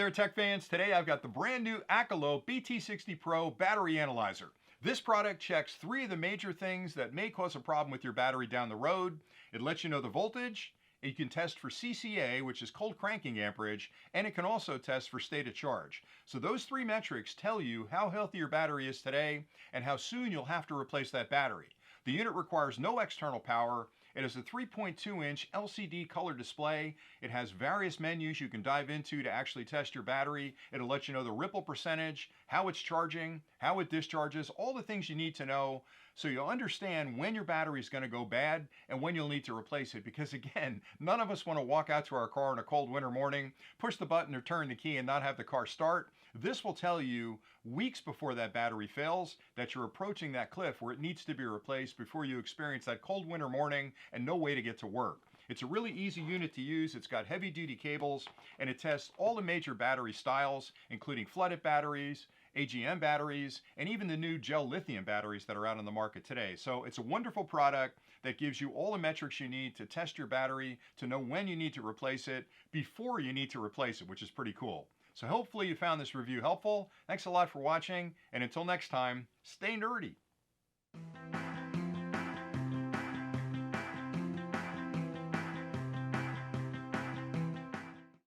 there, tech fans. Today I've got the brand new ACCLOPE BT60 PRO battery analyzer. This product checks 3 of the major things that may cause a problem with your battery down the road. It lets you know the voltage, you can test for CCA, which is cold cranking amperage, and it can also test for state of charge. So those 3 metrics tell you how healthy your battery is today and how soon you'll have to replace that battery. The unit requires no external power. It has a 3.2-inch LCD color display. It has various menus you can dive into to actually test your battery. It'll let you know the ripple percentage, how it's charging, how it discharges, all the things you need to know so you'll understand when your battery is going to go bad and when you'll need to replace it. Because again, none of us want to walk out to our car on a cold winter morning, push the button or turn the key and not have the car start. This will tell you weeks before that battery fails that you're approaching that cliff where it needs to be replaced before you experience that cold winter morning and no way to get to work. It's a really easy unit to use. It's got heavy duty cables and it tests all the major battery styles, including flooded batteries, AGM batteries, and even the new gel lithium batteries that are out on the market today. So it's a wonderful product that gives you all the metrics you need to test your battery, to know when you need to replace it, before you need to replace it, which is pretty cool. So hopefully you found this review helpful. Thanks a lot for watching, and until next time, stay nerdy.